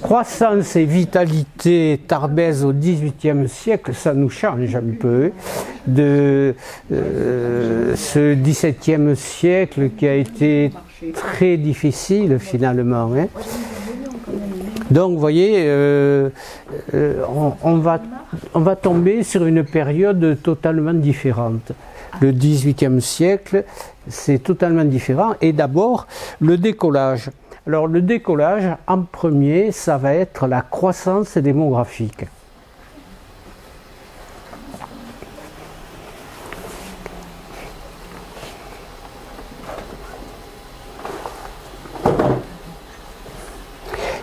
Croissance et vitalité Tarbes au XVIIIe siècle, ça nous change un peu de ce XVIIe siècle qui a été très difficile finalement. Hein. Donc vous voyez, on va tomber sur une période totalement différente. Le XVIIIe siècle, c'est totalement différent. Et d'abord, le décollage. Alors le décollage, en premier, ça va être la croissance démographique.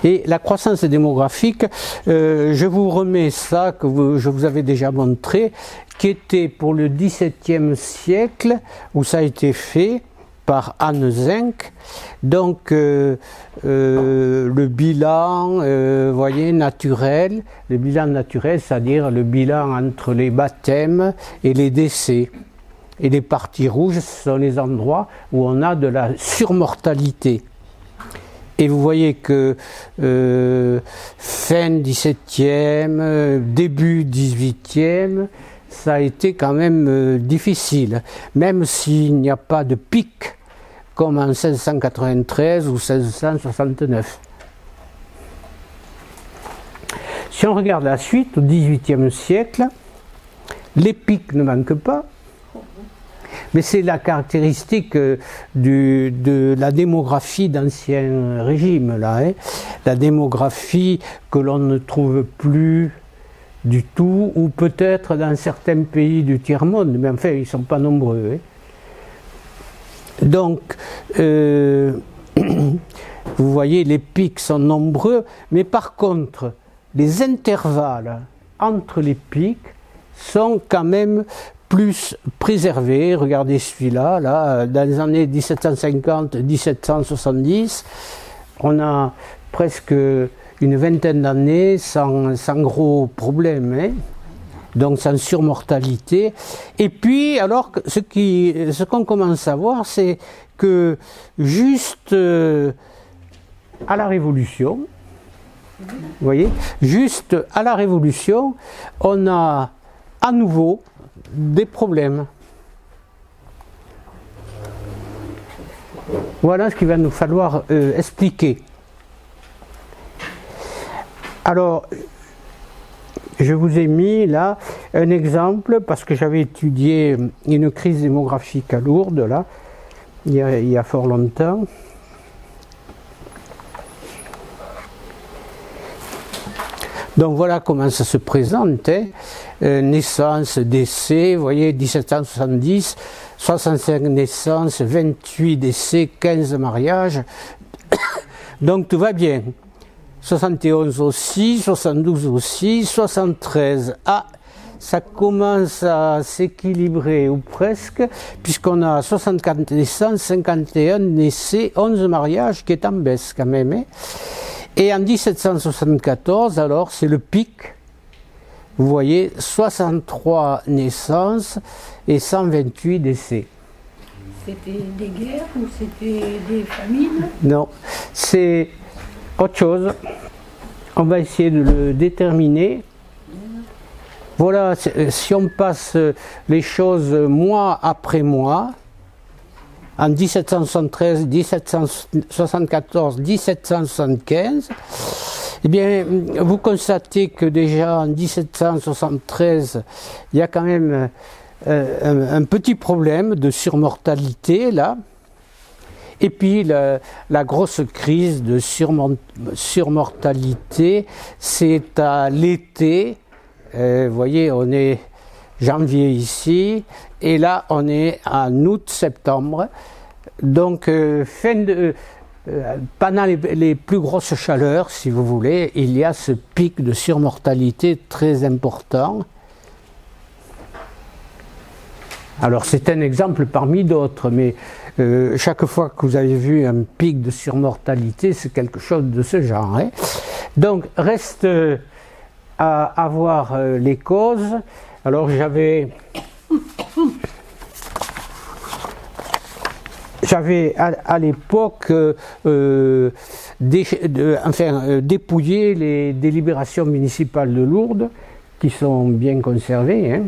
Et la croissance démographique, je vous remets ça que je vous avais déjà montré, qui était pour le XVIIe siècle, où ça a été fait par Anne Zinck. Donc le bilan, voyez, naturel, le bilan naturel, c'est-à-dire le bilan entre les baptêmes et les décès. Et les parties rouges, ce sont les endroits où on a de la surmortalité. Et vous voyez que fin XVIIe, début XVIIIe, ça a été quand même difficile, même s'il n'y a pas de pic comme en 1693 ou 1669. Si on regarde la suite, au XVIIIe siècle, les pics ne manquent pas, mais c'est la caractéristique de la démographie d'ancien régime, là, hein. La démographie que l'on ne trouve plus du tout, ou peut-être dans certains pays du tiers-monde, mais enfin ils ne sont pas nombreux. Hein. Donc, vous voyez, les pics sont nombreux, mais par contre, les intervalles entre les pics sont quand même plus préservés. Regardez celui-là, là, dans les années 1750-1770, on a presque une vingtaine d'années sans gros problème, hein. Donc sans surmortalité. Et puis, alors, ce qu'on commence à voir, c'est que juste à la Révolution, vous voyez, juste à la Révolution, on a à nouveau des problèmes. Voilà ce qu'il va nous falloir expliquer. Alors, je vous ai mis là un exemple parce que j'avais étudié une crise démographique à Lourdes, là, il y a fort longtemps. Donc voilà comment ça se présente, hein. Naissance, décès, vous voyez, 1770, 65 naissances, 28 décès, 15 mariages. Donc tout va bien. 71 aussi, 72 aussi, 73. Ah, ça commence à s'équilibrer, ou presque, puisqu'on a 64 naissances, 51 décès, 11 mariages, qui est en baisse quand même, hein. Et en 1774, alors, c'est le pic. Vous voyez, 63 naissances et 128 décès. C'était des guerres ou c'était des famines? Non, c'est autre chose. On va essayer de le déterminer. Voilà, si on passe les choses mois après mois, en 1773, 1774, 1775, eh bien, vous constatez que déjà en 1773, il y a quand même un petit problème de surmortalité, là. Et puis, la grosse crise de surmortalité, c'est à l'été. Vous voyez, on est janvier ici, et là, on est en août-septembre. Donc, pendant les plus grosses chaleurs, si vous voulez, il y a ce pic de surmortalité très important. Alors, c'est un exemple parmi d'autres, mais chaque fois que vous avez vu un pic de surmortalité, c'est quelque chose de ce genre, hein. Donc, reste à voir les causes. Alors, j'avais j'avais à l'époque dépouillé les délibérations municipales de Lourdes, qui sont bien conservées. Hein.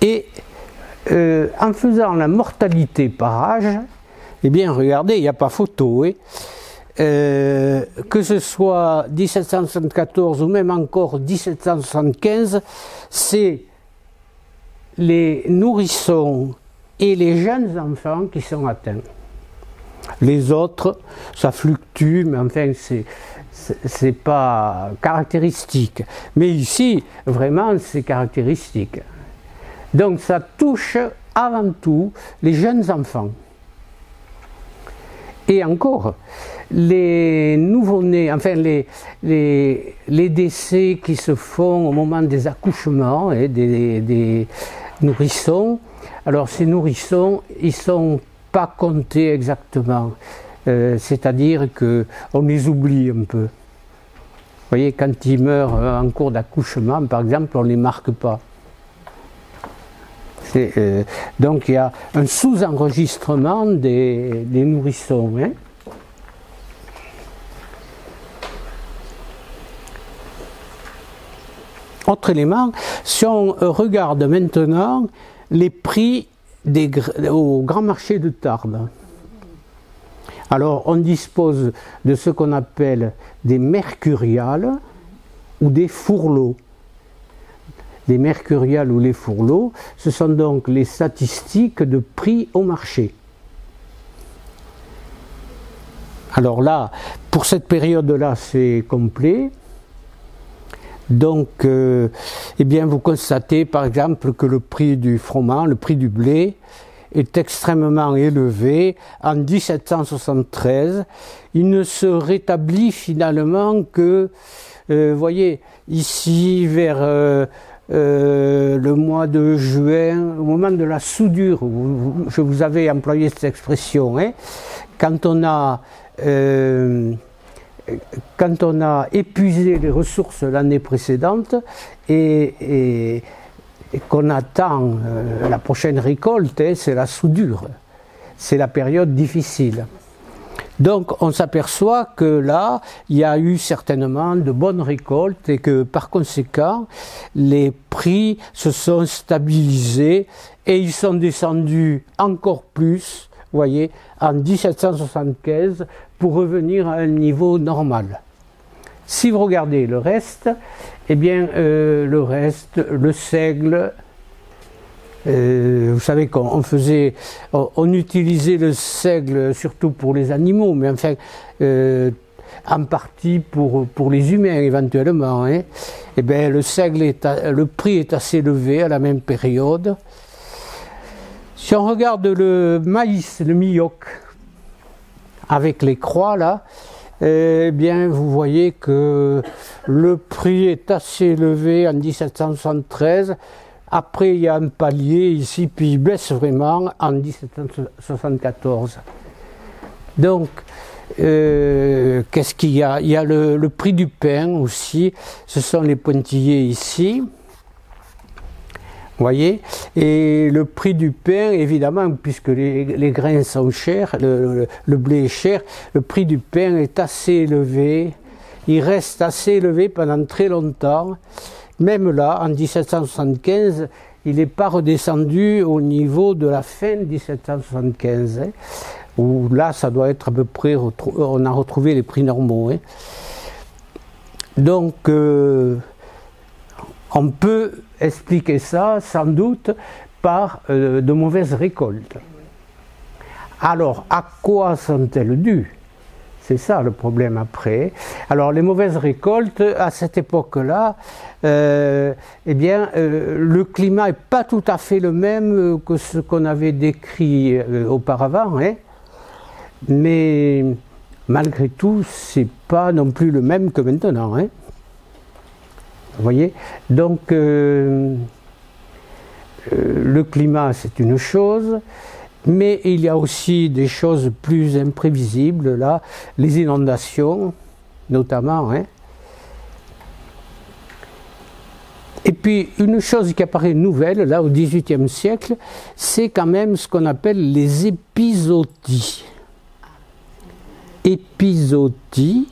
Et en faisant la mortalité par âge, eh bien regardez, il n'y a pas photo. Hein. Que ce soit 1774 ou même encore 1775, c'est les nourrissons et les jeunes enfants qui sont atteints. Les autres, ça fluctue, mais enfin c'est pas caractéristique. Mais ici, vraiment, c'est caractéristique. Donc ça touche avant tout les jeunes enfants. Et encore, les nouveau-nés, enfin les décès qui se font au moment des accouchements et des nourrissons, alors ces nourrissons, ils ne sont pas comptés exactement. C'est-à-dire qu'on les oublie un peu. Vous voyez, quand ils meurent en cours d'accouchement, par exemple, on ne les marque pas. Donc il y a un sous-enregistrement des nourrissons. Hein. Autre élément, si on regarde maintenant les prix au grand marché de Tarbes. Alors on dispose de ce qu'on appelle des mercuriales ou des fourlots. Les mercuriales ou les fourlots, ce sont donc les statistiques de prix au marché. Alors là, pour cette période-là, c'est complet. Donc, eh bien, vous constatez par exemple que le prix du froment, le prix du blé, est extrêmement élevé. En 1773, il ne se rétablit finalement que, voyez, ici vers le mois de juin, au moment de la soudure, je vous avais employé cette expression, hein, quand on a épuisé les ressources l'année précédente et qu'on attend la prochaine récolte, hein, c'est la soudure, c'est la période difficile. Donc on s'aperçoit que là, il y a eu certainement de bonnes récoltes et que par conséquent, les prix se sont stabilisés et ils sont descendus encore plus, vous voyez, en 1775 pour revenir à un niveau normal. Si vous regardez le reste, eh bien le reste, le seigle, vous savez qu'on utilisait le seigle surtout pour les animaux, mais enfin en partie pour les humains éventuellement. Hein. Eh bien le seigle, le prix est assez élevé à la même période. Si on regarde le maïs, le milhoc, avec les croix là, eh bien vous voyez que le prix est assez élevé en 1773. Après, il y a un palier ici, puis il baisse vraiment en 1774. Donc, qu'est-ce qu'il y a? Il y a le prix du pain aussi, ce sont les pointillés ici. Vous voyez? Et le prix du pain, évidemment, puisque les grains sont chers, le blé est cher, le prix du pain est assez élevé. Il reste assez élevé pendant très longtemps. Même là, en 1775, il n'est pas redescendu au niveau de la fin de 1775, hein, où là, ça doit être à peu près, on a retrouvé les prix normaux. Hein. Donc, on peut expliquer ça, sans doute, par de mauvaises récoltes. Alors, à quoi sont-elles dues ? C'est ça le problème après. Alors les mauvaises récoltes, à cette époque-là, eh bien, le climat n'est pas tout à fait le même que ce qu'on avait décrit auparavant, hein, mais malgré tout, c'est pas non plus le même que maintenant. Hein. Vous voyez? Donc, le climat, c'est une chose. Mais il y a aussi des choses plus imprévisibles, là, les inondations, notamment. Hein. Et puis, une chose qui apparaît nouvelle, là, au XVIIIe siècle, c'est quand même ce qu'on appelle les épizooties. Épizooties,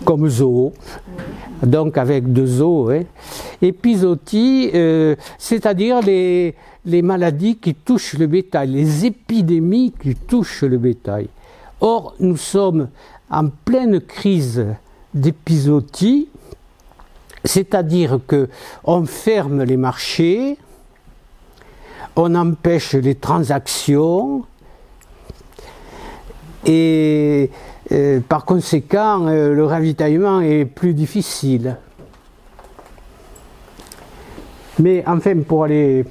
comme zoo, donc avec deux os. Hein. Épizooties, c'est-à-dire les maladies qui touchent le bétail, les épidémies qui touchent le bétail. Or, nous sommes en pleine crise d'épizootie, c'est-à-dire qu'on ferme les marchés, on empêche les transactions et par conséquent le ravitaillement est plus difficile. Mais enfin, pour aller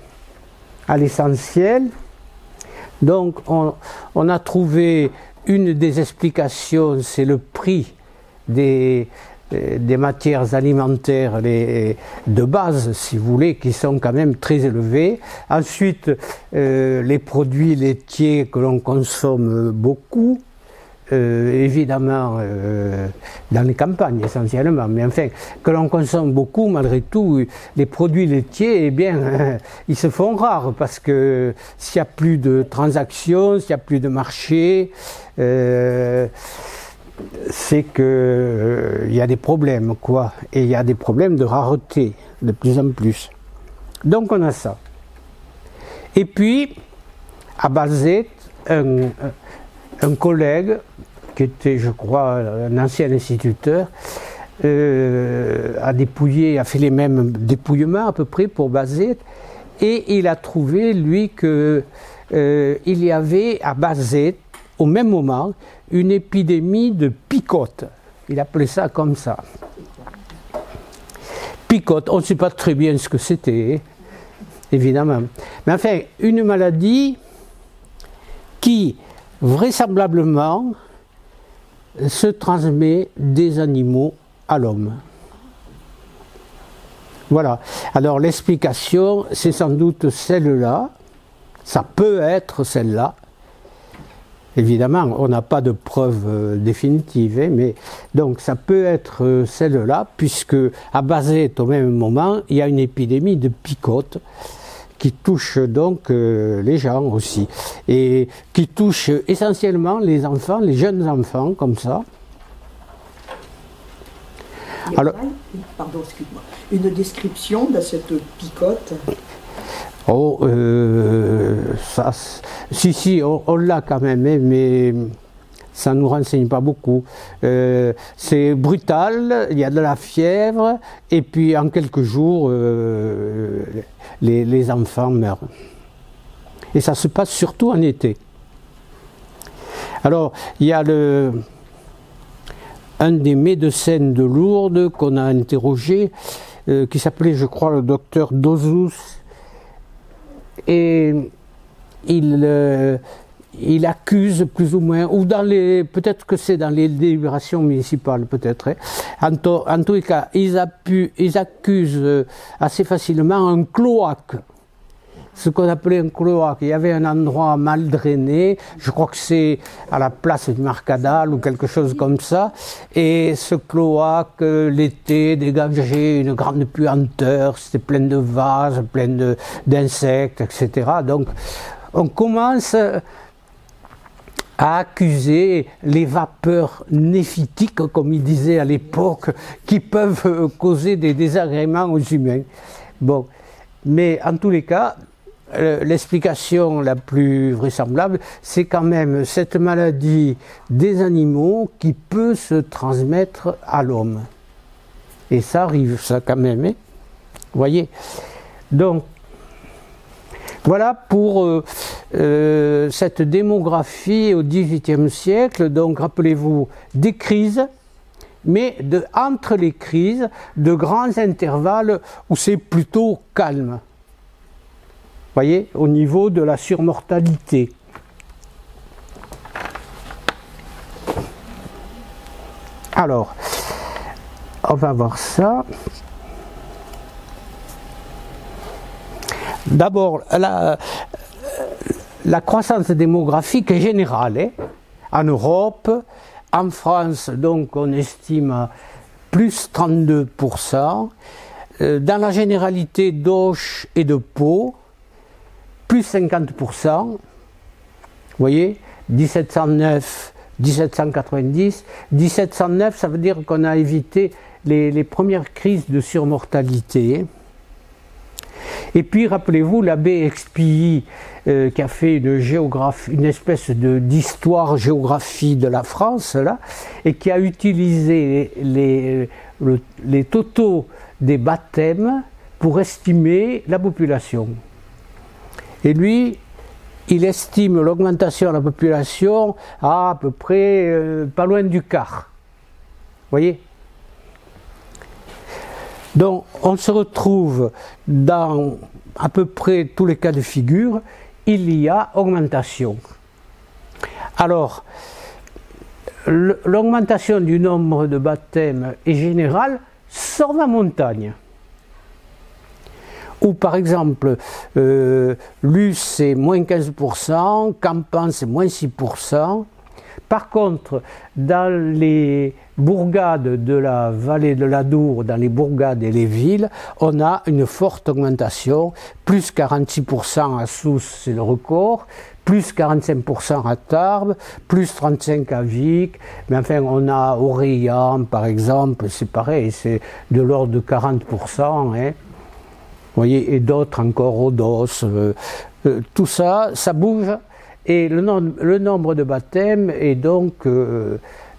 à l'essentiel, donc on a trouvé une des explications, c'est le prix des matières alimentaires de base, si vous voulez, qui sont quand même très élevés. Ensuite, les produits laitiers que l'on consomme beaucoup, évidemment dans les campagnes essentiellement, mais enfin, que l'on consomme beaucoup, malgré tout, les produits laitiers, eh bien, ils se font rares, parce que s'il n'y a plus de transactions, s'il n'y a plus de marché, c'est que il y a des problèmes, quoi, et il y a des problèmes de rareté, de plus en plus. Donc on a ça. Et puis, à Bazet, un collègue, qui était, je crois, un ancien instituteur, a dépouillé, a fait les mêmes dépouillements à peu près pour Bazet, et il a trouvé, lui, que il y avait à Bazet, au même moment, une épidémie de picote. Il appelait ça comme ça. Picote, on ne sait pas très bien ce que c'était, évidemment. Mais enfin, une maladie qui, vraisemblablement, se transmet des animaux à l'homme. Voilà. Alors l'explication, c'est sans doute celle-là. Ça peut être celle-là. Évidemment, on n'a pas de preuve définitive, hein, mais donc ça peut être celle-là, puisque à Bazet, au même moment, il y a une épidémie de picote qui touche donc les gens aussi, et qui touche essentiellement les enfants, les jeunes enfants, comme ça. Alors, pardon, excuse-moi. Une description de cette picote? Oh, ça, si, on l'a quand même, hein, mais ça ne nous renseigne pas beaucoup. C'est brutal, il y a de la fièvre, et puis en quelques jours, les enfants meurent. Et ça se passe surtout en été. Alors, il y a un des médecins de Lourdes qu'on a interrogé, qui s'appelait, je crois, le docteur Dozous, et il accuse plus ou moins, ou peut-être que c'est dans les délibérations municipales, peut-être. Hein. En tous les cas, ils accusent assez facilement un cloaque. Ce qu'on appelait un cloaque. Il y avait un endroit mal drainé, je crois que c'est à la place du Marcadal ou quelque chose comme ça, et ce cloaque, l'été, dégageait une grande puanteur, c'était plein de vases, plein d'insectes, etc. Donc, on commence à accuser les vapeurs néphitiques, comme ils disaient à l'époque, qui peuvent causer des désagréments aux humains. Bon, mais en tous les cas, l'explication la plus vraisemblable, c'est quand même cette maladie des animaux qui peut se transmettre à l'homme. Et ça arrive, ça quand même, hein. Vous voyez. Donc, voilà pour cette démographie au XVIIIe siècle. Donc, rappelez-vous, des crises, mais entre les crises, de grands intervalles où c'est plutôt calme. Vous voyez, au niveau de la surmortalité. Alors, on va voir ça. D'abord, la croissance démographique est générale, hein, en Europe. En France, donc, on estime à plus 32%. Dans la généralité d'Auch et de Pau, plus 50%, vous voyez, 1709, 1790. 1709, ça veut dire qu'on a évité les premières crises de surmortalité. Et puis, rappelez-vous, l'abbé Expilly, qui a fait une espèce d'histoire-géographie de la France, là, et qui a utilisé les totaux des baptêmes pour estimer la population. Et lui, il estime l'augmentation de la population à peu près pas loin du quart. Vous voyez ? Donc, on se retrouve dans à peu près tous les cas de figure, il y a augmentation. Alors, l'augmentation du nombre de baptêmes est générale, sauf la montagne. Où par exemple, Luce c'est moins 15%, Campan c'est moins 6%. Par contre, dans les bourgades de la vallée de l'Adour, dans les bourgades et les villes, on a une forte augmentation, plus 46% à Sousse, c'est le record, plus 45% à Tarbes, plus 35% à Vic, mais enfin on a Orléans par exemple, c'est pareil, c'est de l'ordre de 40%, hein. Vous voyez, et d'autres encore, Odos, tout ça, ça bouge. Et le nombre de baptêmes est donc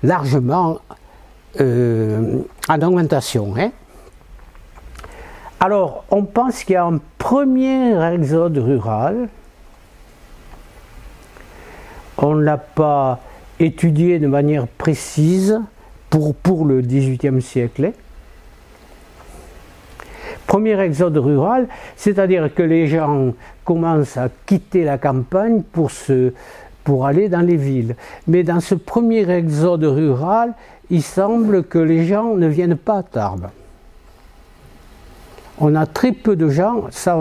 largement en augmentation. Hein. Alors, on pense qu'il y a un premier exode rural. On ne l'a pas étudié de manière précise pour le XVIIIe siècle. Hein. Premier exode rural, c'est-à-dire que les gens commencent à quitter la campagne pour aller dans les villes. Mais dans ce premier exode rural, il semble que les gens ne viennent pas à Tarbes. On a très peu de gens, ça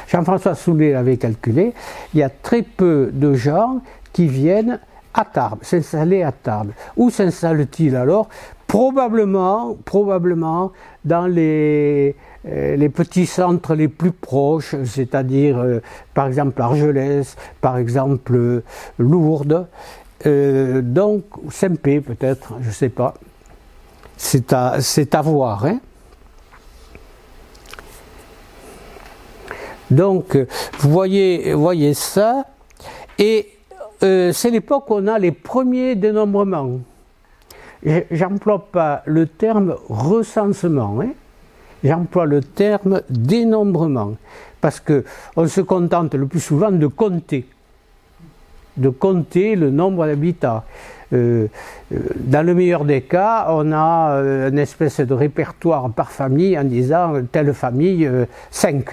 Jean-François Soulet l'avait calculé, il y a très peu de gens qui viennent à Tarbes, s'installer à Tarbes. Où s'installe-t-il alors ? Probablement dans les petits centres les plus proches, c'est-à-dire par exemple Argelès, par exemple Lourdes, donc Saint-Pé peut-être, je ne sais pas. C'est à voir. Hein. Donc vous voyez ça, et c'est l'époque où on a les premiers dénombrements. J'emploie pas le terme recensement, hein. J'emploie le terme dénombrement, parce qu'on se contente le plus souvent de compter le nombre d'habitants. Dans le meilleur des cas, on a une espèce de répertoire par famille en disant telle famille 5,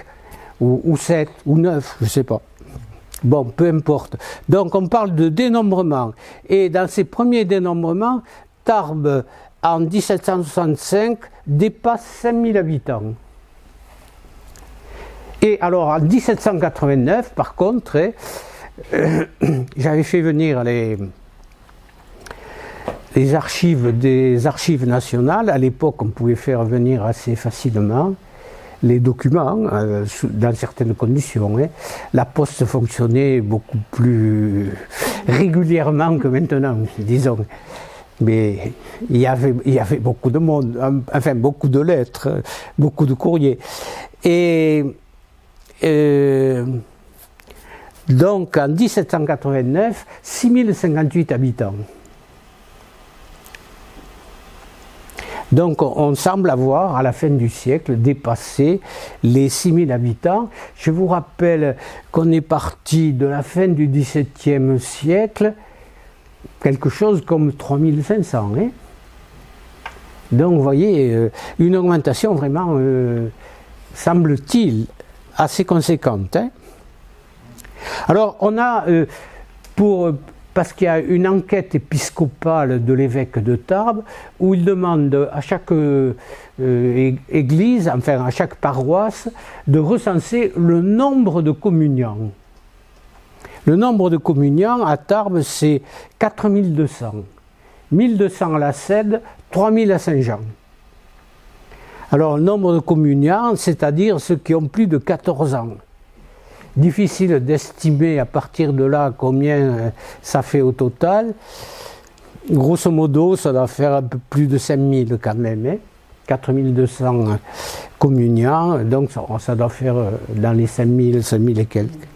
ou 7, ou 9, je ne sais pas. Bon, peu importe. Donc on parle de dénombrement, et dans ces premiers dénombrements, Tarbes, en 1765, dépasse 5000 habitants. Et alors, en 1789, par contre, j'avais fait venir les archives des archives nationales. À l'époque, on pouvait faire venir assez facilement les documents, dans certaines conditions. Hein. La poste fonctionnait beaucoup plus régulièrement que maintenant, disons. Mais il y avait beaucoup de monde, enfin beaucoup de lettres, beaucoup de courriers. Et donc en 1789, 6058 habitants. Donc on semble avoir, à la fin du siècle, dépassé les 6000 habitants. Je vous rappelle qu'on est parti de la fin du XVIIe siècle, quelque chose comme 3500. Hein. Donc vous voyez, une augmentation vraiment, semble-t-il, assez conséquente. Hein. Alors on a, parce qu'il y a une enquête épiscopale de l'évêque de Tarbes, où il demande à chaque église, enfin à chaque paroisse, de recenser le nombre de communiants. Le nombre de communiants à Tarbes, c'est 4200. 1200 à la Cède, 3000 à Saint-Jean. Alors, le nombre de communiants, c'est-à-dire ceux qui ont plus de 14 ans. Difficile d'estimer à partir de là combien ça fait au total. Grosso modo, ça doit faire un peu plus de 5000 quand même, hein, 4200 communiants, donc ça doit faire dans les 5000, 5000 et quelques.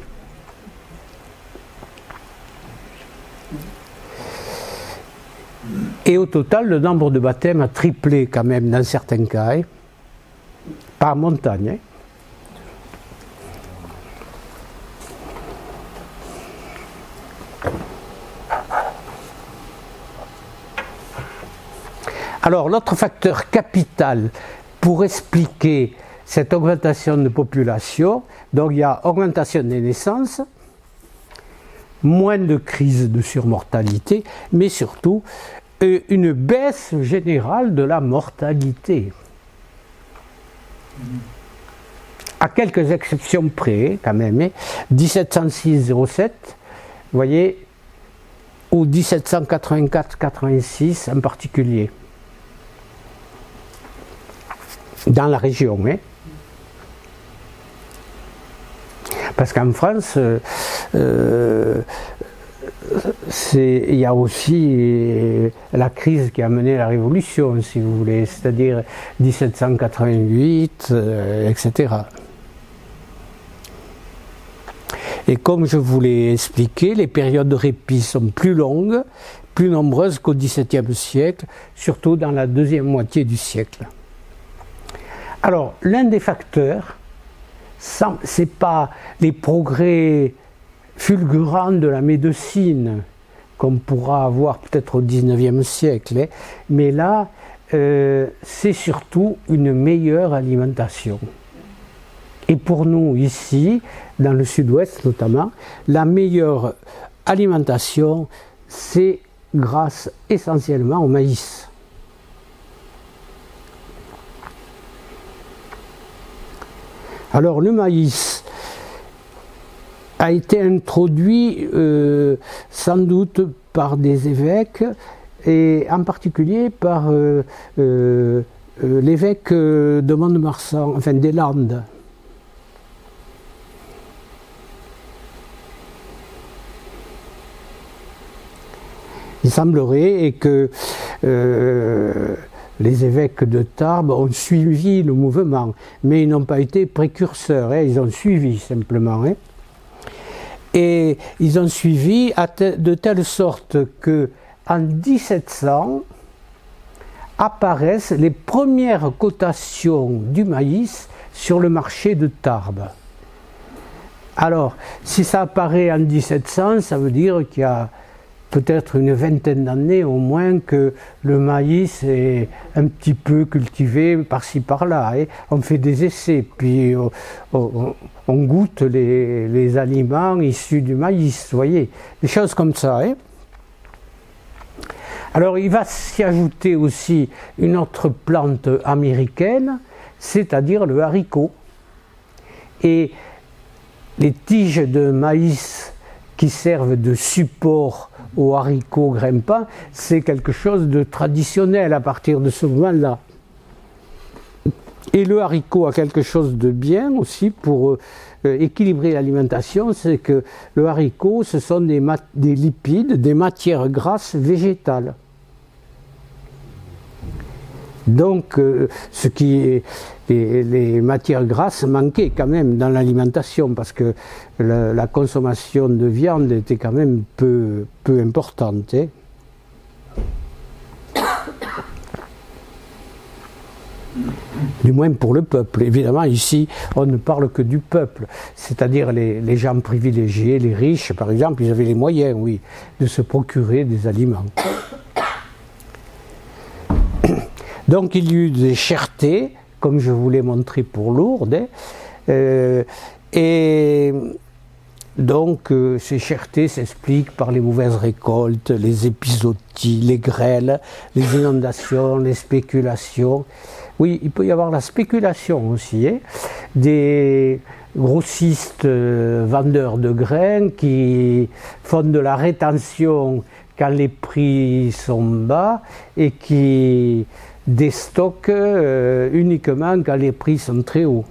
Et au total, le nombre de baptêmes a triplé quand même dans certains cas, hein, par montagne. Hein. Alors, l'autre facteur capital pour expliquer cette augmentation de population, donc il y a augmentation des naissances, moins de crises de surmortalité, mais surtout une baisse générale de la mortalité. À quelques exceptions près, quand même, 1706-07, vous voyez, ou 1784-86 en particulier. Dans la région, hein. Parce qu'en France, il y a aussi la crise qui a mené la Révolution, si vous voulez, c'est-à-dire 1788, etc. Et comme je vous l'ai expliqué, les périodes de répit sont plus longues, plus nombreuses qu'au XVIIe siècle, surtout dans la deuxième moitié du siècle. Alors, l'un des facteurs, ce n'est pas les progrès fulgurants de la médecine qu'on pourra avoir peut-être au XIXe siècle, hein, mais là, c'est surtout une meilleure alimentation. Et pour nous, ici, dans le sud-ouest notamment, la meilleure alimentation, c'est grâce essentiellement au maïs. Alors le maïs a été introduit sans doute par des évêques et en particulier par l'évêque de Mont-de-Marsan, enfin des Landes. Il semblerait que les évêques de Tarbes ont suivi le mouvement, mais ils n'ont pas été précurseurs, hein, ils ont suivi simplement. Hein. Et ils ont suivi de telle sorte qu'en 1700 apparaissent les premières cotations du maïs sur le marché de Tarbes. Alors, si ça apparaît en 1700, ça veut dire qu'il y a peut-être une vingtaine d'années au moins que le maïs est un petit peu cultivé par-ci par-là. Hein. On fait des essais, puis on goûte les aliments issus du maïs, vous voyez, des choses comme ça. Hein. Alors il va s'y ajouter aussi une autre plante américaine, c'est-à-dire le haricot. Et les tiges de maïs qui servent de support aux haricots grimpants, c'est quelque chose de traditionnel à partir de ce moment-là. Et le haricot a quelque chose de bien aussi pour équilibrer l'alimentation, c'est que le haricot, ce sont des lipides, des matières grasses végétales. Donc, ce qui est les matières grasses manquaient quand même dans l'alimentation parce que la consommation de viande était quand même peu importante. Hein. Du moins pour le peuple. Évidemment, ici, on ne parle que du peuple, c'est-à-dire les gens privilégiés, les riches, par exemple, ils avaient les moyens, oui, de se procurer des aliments. Donc il y eut des chertés, comme je vous l'ai montré pour Lourdes, et donc ces chertés s'expliquent par les mauvaises récoltes, les épizooties, les grêles, les inondations, les spéculations. Oui, il peut y avoir la spéculation aussi, hein, des grossistes vendeurs de grains qui font de la rétention quand les prix sont bas et qui déstockent uniquement quand les prix sont très hauts.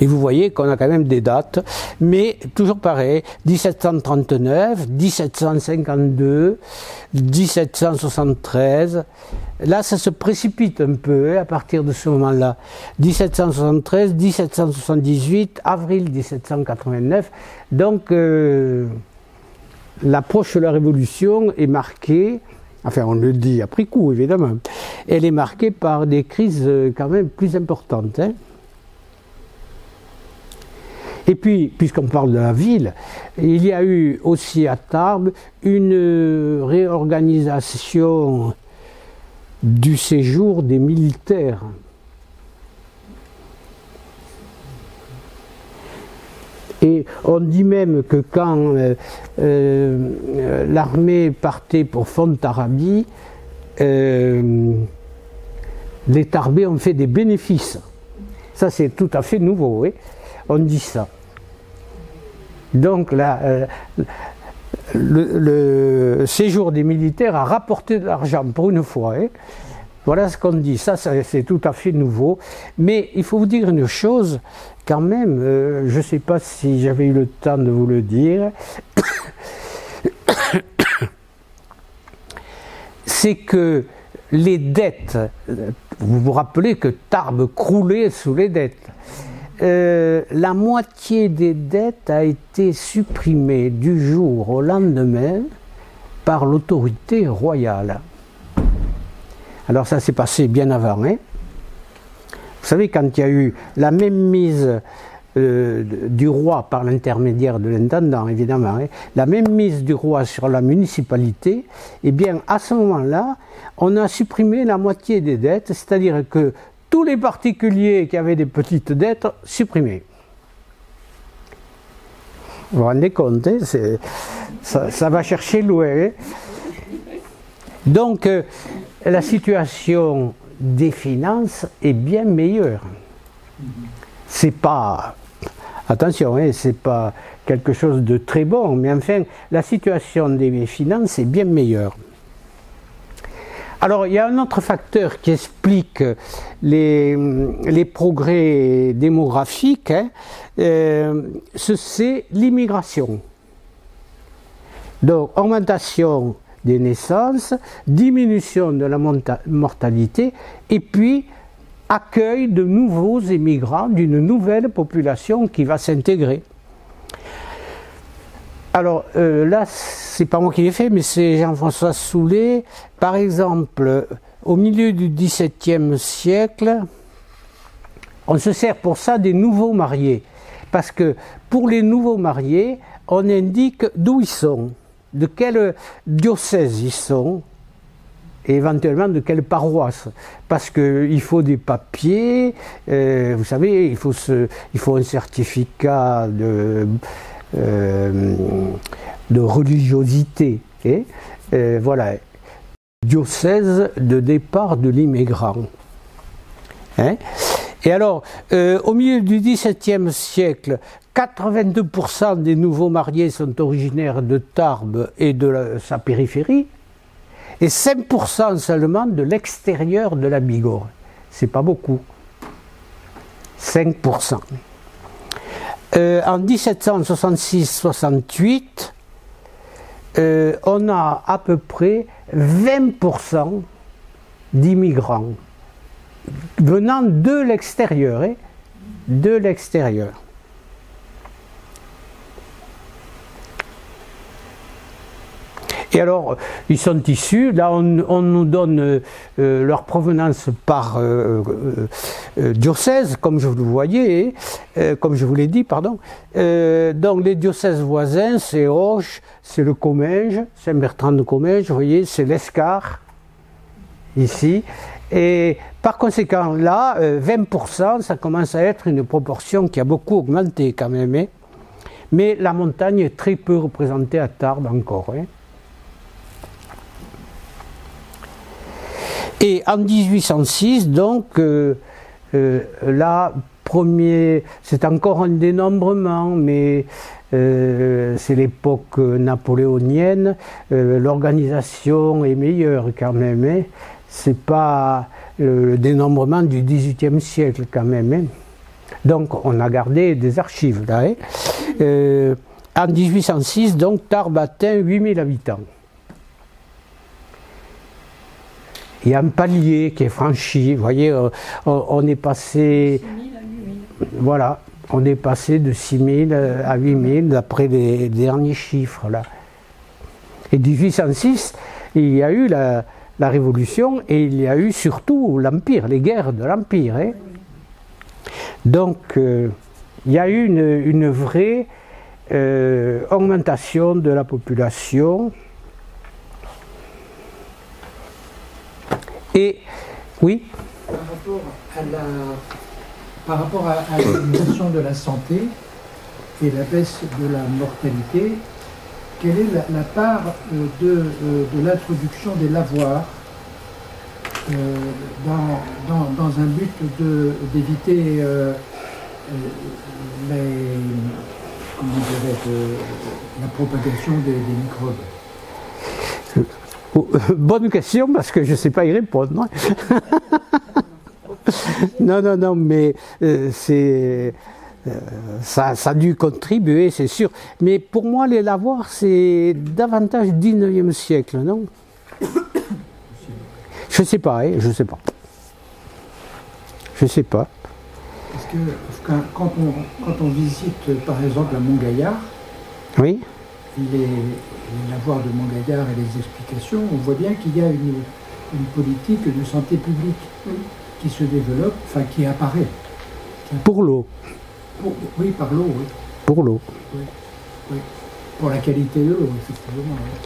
Et vous voyez qu'on a quand même des dates, mais toujours pareil, 1739, 1752, 1773, là ça se précipite un peu à partir de ce moment-là. 1773, 1778, avril 1789, donc l'approche de la Révolution est marquée, enfin on le dit après coup évidemment, elle est marquée par des crises quand même plus importantes. Hein. Et puis, puisqu'on parle de la ville, il y a eu aussi à Tarbes une réorganisation du séjour des militaires. Et on dit même que quand l'armée partait pour Fontarabie, les Tarbais ont fait des bénéfices. Ça c'est tout à fait nouveau, oui. On dit ça. Donc là, le séjour des militaires a rapporté de l'argent pour une fois. Hein. Voilà ce qu'on dit. Ça c'est tout à fait nouveau. Mais il faut vous dire une chose, quand même, je ne sais pas si j'avais eu le temps de vous le dire, c'est que les dettes, vous vous rappelez que Tarbes croulait sous les dettes. La moitié des dettes a été supprimée du jour au lendemain par l'autorité royale. Alors ça s'est passé bien avant. Hein. Vous savez, quand il y a eu la même mise du roi par l'intermédiaire de l'intendant, évidemment, hein, la même mise du roi sur la municipalité, eh bien à ce moment-là, on a supprimé la moitié des dettes, c'est-à-dire que tous les particuliers qui avaient des petites dettes, supprimées. Vous vous rendez compte, hein, ça va chercher loin. Hein. Donc, la situation des finances est bien meilleure. C'est pas, attention, hein, c'est pas quelque chose de très bon, mais enfin, la situation des finances est bien meilleure. Alors, il y a un autre facteur qui explique les progrès démographiques, hein, c'est l'immigration. Donc, augmentation des naissances, diminution de la mortalité, et puis accueil de nouveaux immigrants, d'une nouvelle population qui va s'intégrer. Alors là, c'est pas moi qui l'ai fait, mais c'est Jean-François Soulet. Par exemple, au milieu du XVIIe siècle, on se sert pour ça des nouveaux mariés. Parce que pour les nouveaux mariés, on indique d'où ils sont, de quel diocèse ils sont, et éventuellement de quelle paroisse. Parce qu'il faut des papiers, vous savez, il faut un certificat de religiosité. Voilà, diocèse de départ de l'immigrant. Hein? Et alors, au milieu du XVIIe siècle, 82% des nouveaux mariés sont originaires de Tarbes et de sa périphérie, et 5% seulement de l'extérieur de la Bigorre. C'est pas beaucoup. 5%. En 1766-68, on a à peu près 20% d'immigrants venant de l'extérieur. Hein, de l'extérieur. Et alors, ils sont issus, là on nous donne leur provenance par diocèse, comme je vous le voyais, comme je vous l'ai dit, pardon. Donc les diocèses voisins, c'est Auch, c'est le Comminges, Saint-Bertrand de Comminges, vous voyez, c'est l'Escar, ici. Et par conséquent, là, 20%, ça commence à être une proportion qui a beaucoup augmenté quand même. Hein. Mais la montagne est très peu représentée à Tarbes encore. Hein. Et en 1806, donc, là, c'est encore un dénombrement, mais c'est l'époque napoléonienne, l'organisation est meilleure quand même, hein. C'est pas le dénombrement du XVIIIe siècle quand même, hein. Donc on a gardé des archives là, hein. En 1806, donc Tarbes atteint 8000 habitants. Il y a un palier qui est franchi, vous voyez, on est passé, 6 000 à 8 000. voilà, on est passé de 6 000 à 8 000 d'après les derniers chiffres là. Et 1806, il y a eu la Révolution et il y a eu surtout l'Empire, les guerres de l'Empire, hein. Donc il y a eu une vraie augmentation de la population. Et oui. Par rapport à l'amélioration de la santé et la baisse de la mortalité, quelle est la part de l'introduction des lavoirs dans un but d'éviter la propagation des microbes? Bonne question, parce que je ne sais pas y répondre. Non, mais ça a dû contribuer, c'est sûr. Mais pour moi, les lavoirs, c'est davantage 19e siècle, non? Je ne sais pas, hein, je ne sais pas. Je ne sais pas. Parce que quand on visite, par exemple, à Montgaillard, oui, les lavoirs de Montgaillard et les explications, on voit bien qu'il y a une politique de santé publique qui se développe, enfin qui apparaît. Pour l'eau. Oui, par l'eau, oui. Pour l'eau. Oui. Pour la qualité de l'eau, effectivement. Oui.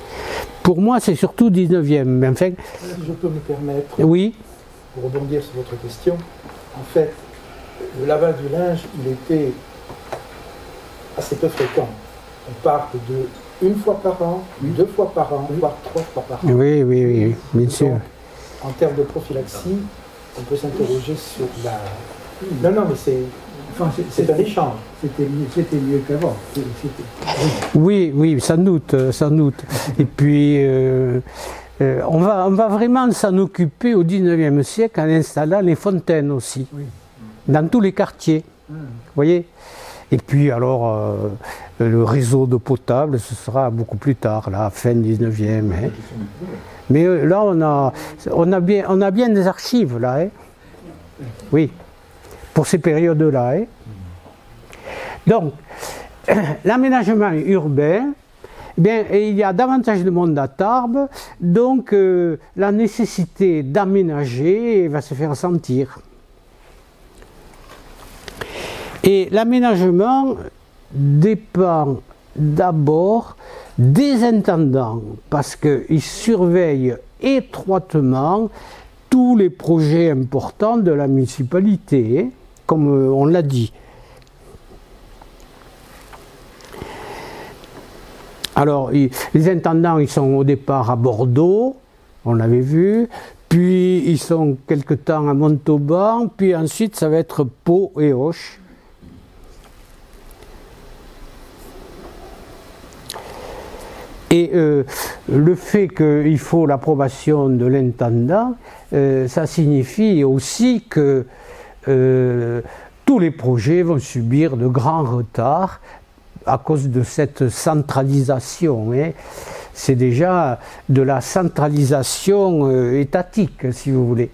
Pour moi, c'est surtout 19e. Mais enfin, si je peux me permettre, oui. Pour rebondir sur votre question, en fait, le lavage du linge, il était assez peu fréquent. On parle de 1 fois par an, 2 fois par an, voire 3 fois par an. Oui, bien sûr. Donc, en termes de prophylaxie, on peut s'interroger sur la... Non, mais c'est un échange. C'était mieux qu'avant. Oui, sans doute. Et puis, on va vraiment s'en occuper au 19e siècle en installant les fontaines aussi, dans tous les quartiers. Vous voyez? Et puis alors, le réseau d'eau potable, ce sera beaucoup plus tard, là, fin 19e. Hein. Mais là, on a bien des archives, là. Hein. Oui, pour ces périodes-là. Hein. Donc, l'aménagement urbain, eh bien, il y a davantage de monde à Tarbes, donc la nécessité d'aménager va se faire sentir. Et l'aménagement dépend d'abord des intendants, parce qu'ils surveillent étroitement tous les projets importants de la municipalité, comme on l'a dit. Alors, les intendants, ils sont au départ à Bordeaux, on l'avait vu, puis ils sont quelque temps à Montauban, puis ensuite ça va être Pau et Auch. Et le fait qu'il faut l'approbation de l'intendant, ça signifie aussi que tous les projets vont subir de grands retards à cause de cette centralisation. Hein. C'est déjà de la centralisation étatique, si vous voulez.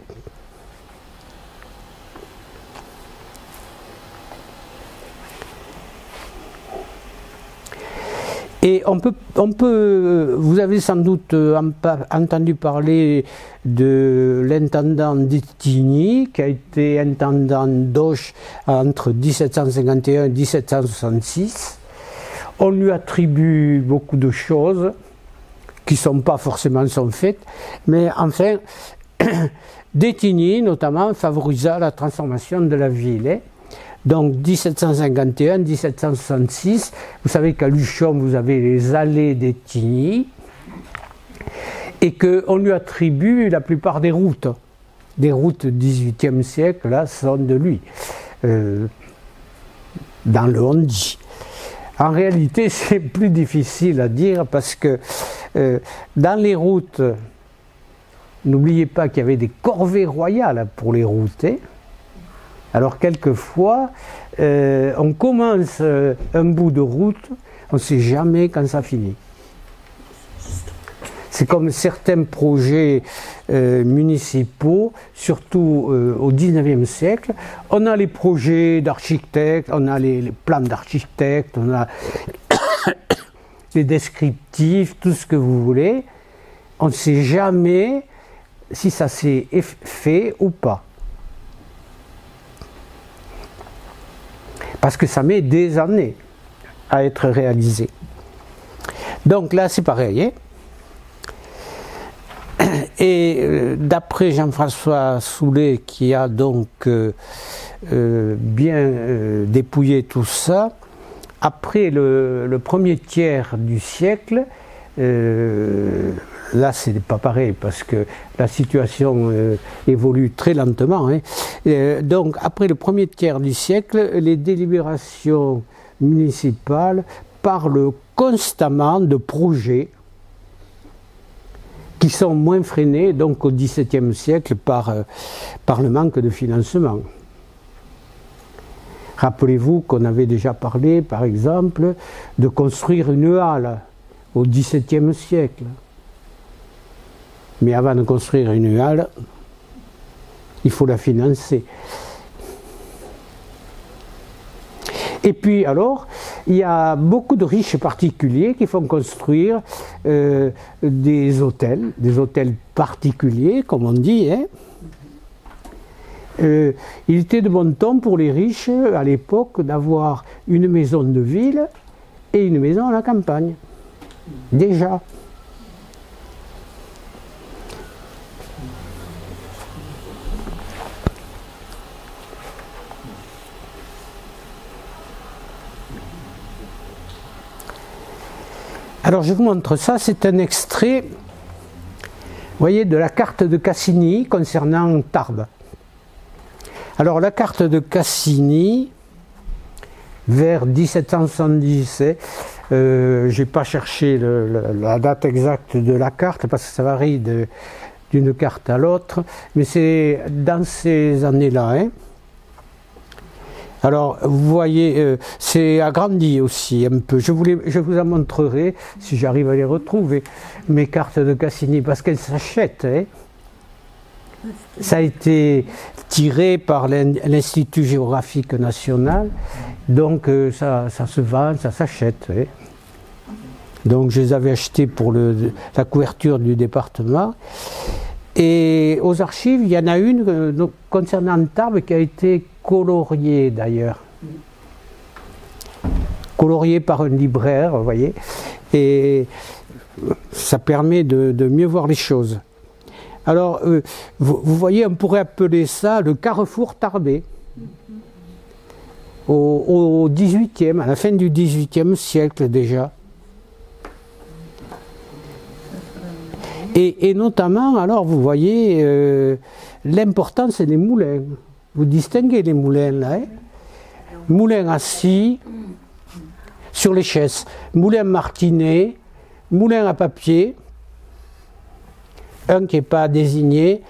Et on peut, vous avez sans doute entendu parler de l'intendant d'Étigny, qui a été intendant d'Auch entre 1751 et 1766. On lui attribue beaucoup de choses qui ne sont pas forcément faites, mais enfin, d'Étigny notamment favorisa la transformation de la ville. Hein. Donc 1751-1766, vous savez qu'à Luchon, vous avez les allées d'Étigny, et qu'on lui attribue la plupart des routes. Des routes du XVIIIe siècle, là, sont de lui, dans le Hondy. En réalité, c'est plus difficile à dire parce que dans les routes, n'oubliez pas qu'il y avait des corvées royales pour les routes. Alors quelquefois, on commence un bout de route, on ne sait jamais quand ça finit. C'est comme certains projets municipaux, surtout au XIXe siècle. On a les projets d'architectes, on a les plans d'architectes, on a les descriptifs, tout ce que vous voulez. On ne sait jamais si ça s'est fait ou pas. Parce que ça met des années à être réalisé. Donc là, c'est pareil. Hein. Et d'après Jean-François Soulet, qui a donc bien dépouillé tout ça, après le premier tiers du siècle, là c'est pas pareil parce que la situation évolue très lentement. Hein. Donc après le premier tiers du siècle, les délibérations municipales parlent constamment de projets qui sont moins freinés donc au XVIIe siècle par le manque de financement. Rappelez-vous qu'on avait déjà parlé, par exemple, de construire une halle au XVIIe siècle. Mais avant de construire une halle, il faut la financer. Et puis alors, il y a beaucoup de riches particuliers qui font construire des hôtels particuliers, comme on dit. Hein. Il était de bon ton pour les riches à l'époque d'avoir une maison de ville et une maison à la campagne. Déjà. Alors je vous montre ça, c'est un extrait, vous voyez, de la carte de Cassini concernant Tarbes. Alors la carte de Cassini, vers 1770, je n'ai pas cherché la date exacte de la carte parce que ça varie d'une carte à l'autre, mais c'est dans ces années-là. Hein. Alors, vous voyez, c'est agrandi aussi un peu. Je vous en montrerai, si j'arrive à les retrouver, mes cartes de Cassini, parce qu'elles s'achètent. Hein. Ça a été tiré par l'Institut géographique national, donc ça se vend, ça s'achète. Hein. Donc, je les avais achetées pour la couverture du département. Et aux archives, il y en a une concernant Tarbes qui a été coloriée d'ailleurs. Coloriée par un libraire, vous voyez. Et ça permet de mieux voir les choses. Alors, vous voyez, on pourrait appeler ça le carrefour tarbais. Au XVIIIe, à la fin du XVIIIe siècle déjà. Et notamment, alors vous voyez, l'importance des moulins. Vous distinguez les moulins là, hein? Moulin assis sur les chaises, moulin martinet, moulin à papier, un qui n'est pas désigné,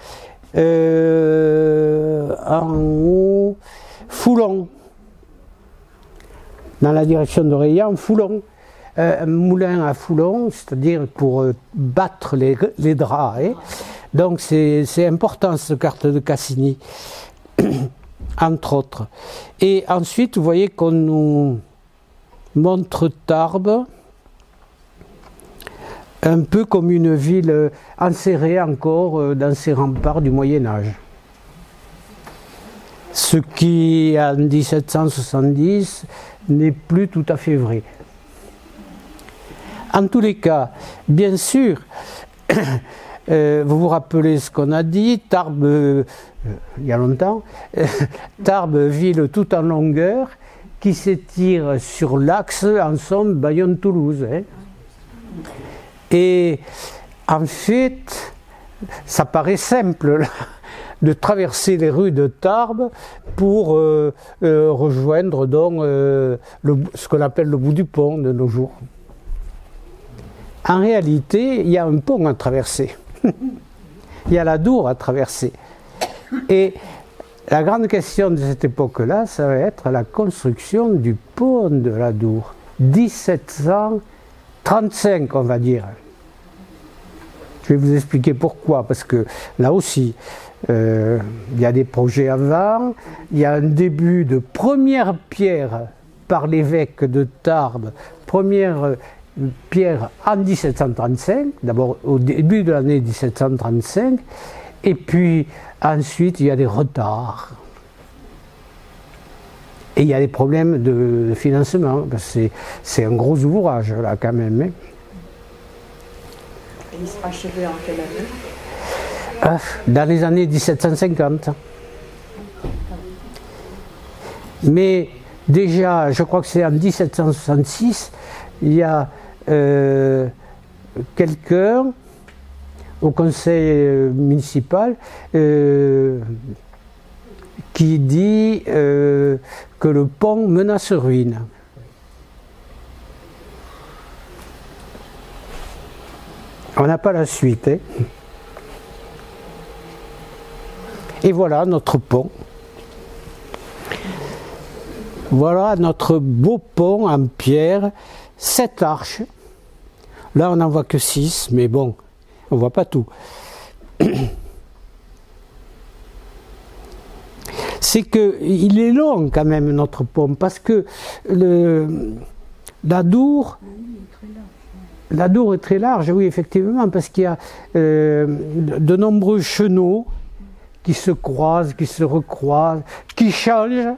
en haut, Foulon, dans la direction d'Orléans, Foulon. Un moulin à Foulon, c'est-à-dire pour battre les draps. Hein. Donc c'est important cette carte de Cassini, entre autres. Et ensuite, vous voyez qu'on nous montre Tarbes un peu comme une ville enserrée encore dans ses remparts du Moyen-Âge. Ce qui, en 1770, n'est plus tout à fait vrai. En tous les cas, bien sûr, vous vous rappelez ce qu'on a dit, Tarbes, il y a longtemps, Tarbes, ville tout en longueur, qui s'étire sur l'axe, en somme, Bayonne-Toulouse. Hein. Et en fait, ça paraît simple, là. de traverser les rues de Tarbes pour rejoindre donc ce qu'on appelle le bout du pont de nos jours. En réalité, il y a un pont à traverser. Il y a la Dour à traverser. Et la grande question de cette époque-là, ça va être la construction du pont de la Dour. 1735, on va dire. Je vais vous expliquer pourquoi, parce que là aussi, il y a des projets avant, il y a un début de première pierre par l'évêque de Tarbes, première pierre en 1735, d'abord au début de l'année 1735, et puis ensuite il y a des retards. Et il y a des problèmes de financement, parce que c'est un gros ouvrage là quand même. Hein. Et il sera achevé en quelle année? Dans les années 1750. Mais déjà, je crois que c'est en 1766, il y a quelqu'un au conseil municipal qui dit que le pont menace ruine. On n'a pas la suite. Hein. Et voilà notre pont. Voilà notre beau pont en pierre, 7 arches. Là, on n'en voit que 6, mais bon, on ne voit pas tout. C'est qu'il est long quand même notre pont, parce que la Dour est très large, oui, effectivement, parce qu'il y a de nombreux chenaux qui se croisent, qui se recroisent, qui changent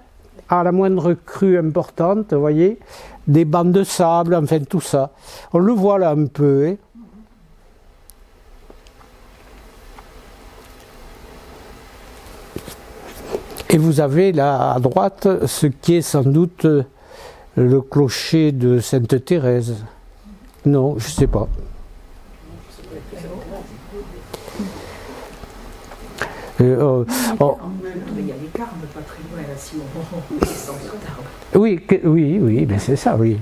à la moindre crue importante, vous voyez, des bancs de sable, enfin tout ça. On le voit là un peu. Hein. Et vous avez là à droite ce qui est sans doute le clocher de Sainte-Thérèse. Non, je ne sais pas. Il y a les Carmes pas très loin là, si on descend sur Tarbes. Oui, ben c'est ça, oui.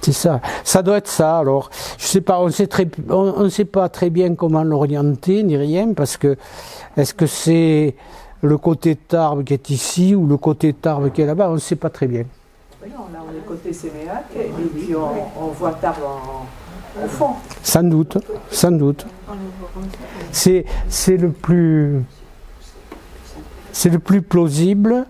C'est ça. Ça doit être ça, alors. Je sais pas, on ne sait pas très bien comment l'orienter, ni rien, parce que est-ce que c'est le côté Tarbes qui est ici ou le côté Tarbes qui est là-bas, on ne sait pas très bien. Oui, non, là on est côté Séméac et puis on voit Tarbes au fond. Sans doute, sans doute. C'est le plus plausible.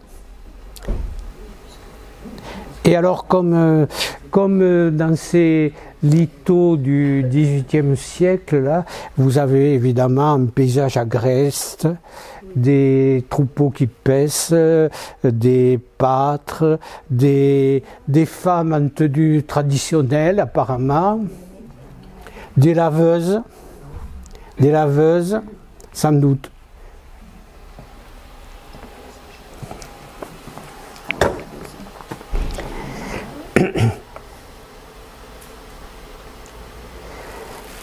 Et alors, comme dans ces lithos du XVIIIe siècle, là, vous avez évidemment un paysage agreste, des troupeaux qui paissent, des pâtres, des femmes en tenue traditionnelle apparemment, des laveuses, sans doute.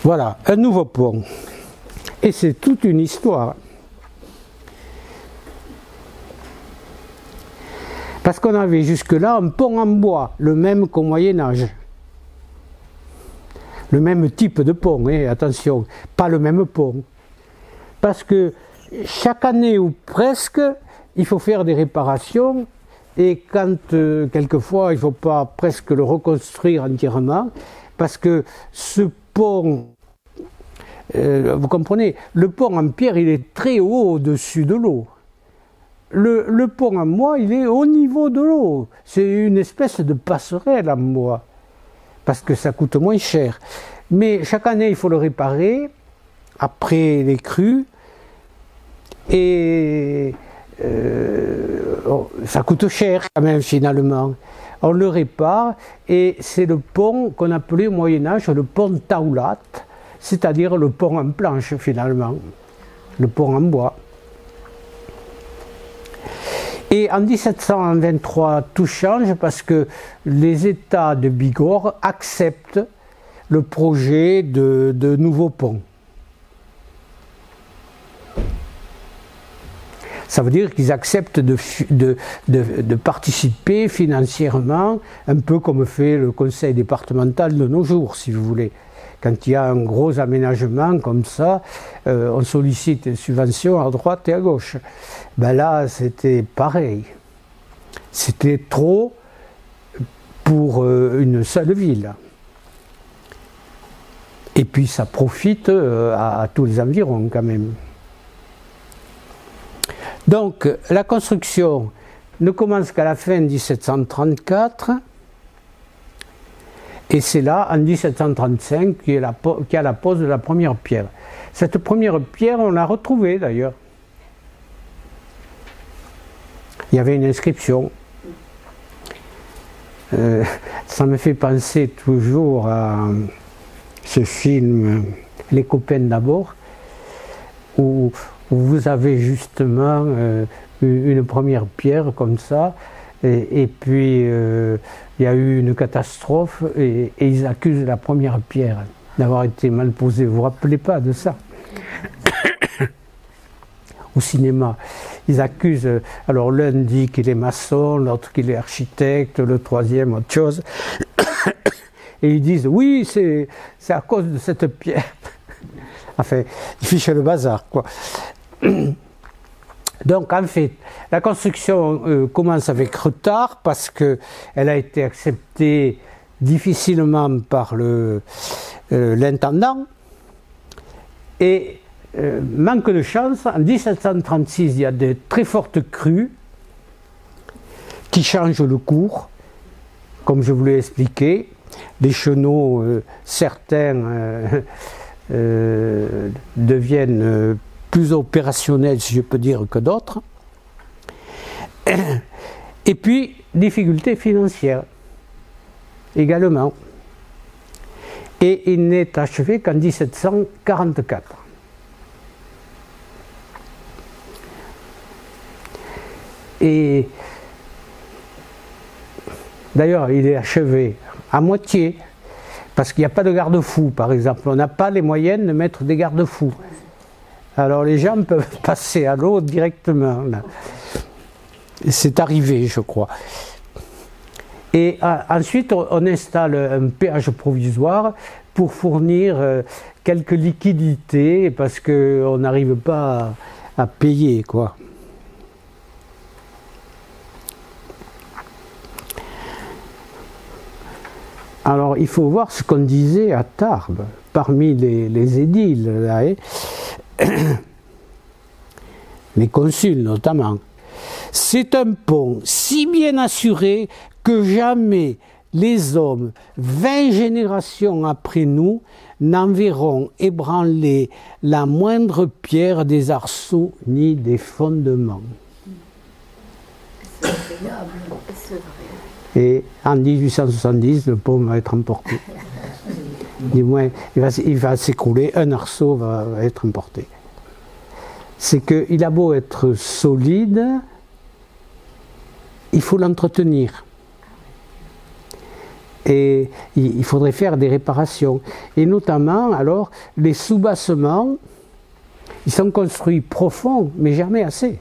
Voilà, un nouveau pont. Et c'est toute une histoire. Parce qu'on avait jusque-là un pont en bois, le même qu'au Moyen-Âge. Le même type de pont, hein, attention, pas le même pont. Parce que chaque année ou presque, il faut faire des réparations, et quand quelquefois il ne faut pas presque le reconstruire entièrement, parce que ce pont, vous comprenez, le pont en pierre il est très haut au-dessus de l'eau. Le pont en bois il est au niveau de l'eau. C'est une espèce de passerelle en bois, parce que ça coûte moins cher. Mais chaque année il faut le réparer, après les crues, et ça coûte cher quand même finalement. On le répare et c'est le pont qu'on appelait au Moyen-Âge le pont Taulat, c'est-à-dire le pont en planche finalement, le pont en bois. Et en 1723, tout change parce que les États de Bigorre acceptent le projet de nouveaux ponts. Ça veut dire qu'ils acceptent de participer financièrement, un peu comme fait le conseil départemental de nos jours, si vous voulez. Quand il y a un gros aménagement comme ça, on sollicite des subventions à droite et à gauche. Ben là, c'était pareil. C'était trop pour une seule ville. Et puis ça profite à tous les environs quand même. Donc la construction ne commence qu'à la fin 1734 et c'est là en 1735 qu'il y a la pose de la première pierre. Cette première pierre, on l'a retrouvée d'ailleurs. Il y avait une inscription. Ça me fait penser toujours à ce film Les copains d'abord, où vous avez justement une première pierre comme ça, et puis il y a eu une catastrophe et ils accusent la première pierre d'avoir été mal posée. Vous vous rappelez pas de ça? Au cinéma, ils accusent, alors l'un dit qu'il est maçon, l'autre qu'il est architecte, le troisième autre chose, et ils disent oui, c'est à cause de cette pierre. Enfin, ils fichent le bazar, quoi. Donc en fait, la construction commence avec retard parce qu'elle a été acceptée difficilement par l'intendant, et manque de chance, en 1736, il y a de très fortes crues qui changent le cours, comme je vous l'ai expliqué. Les chenaux, certains deviennent plus opérationnels, si je peux dire, que d'autres. Et puis, difficultés financières également. Et il n'est achevé qu'en 1744. Et d'ailleurs, il est achevé à moitié, parce qu'il n'y a pas de garde-fou, par exemple. On n'a pas les moyens de mettre des garde-fous. Alors les gens peuvent passer à l'eau directement. C'est arrivé, je crois. Et ensuite, on installe un péage provisoire pour fournir quelques liquidités, parce qu'on n'arrive pas à payer, quoi. Alors, il faut voir ce qu'on disait à Tarbes, parmi les édiles, là, les consuls notamment. C'est un pont si bien assuré que jamais les hommes, 20 générations après nous, n'en verront ébranler la moindre pierre des arceaux ni des fondements. C'est agréable, c'est vrai. Et en 1870, le pont va être emporté. Du moins, il va s'écrouler, un arceau va être emporté. C'est qu'il a beau être solide, il faut l'entretenir. Et il faudrait faire des réparations. Et notamment, alors, les soubassements, ils sont construits profonds, mais jamais assez.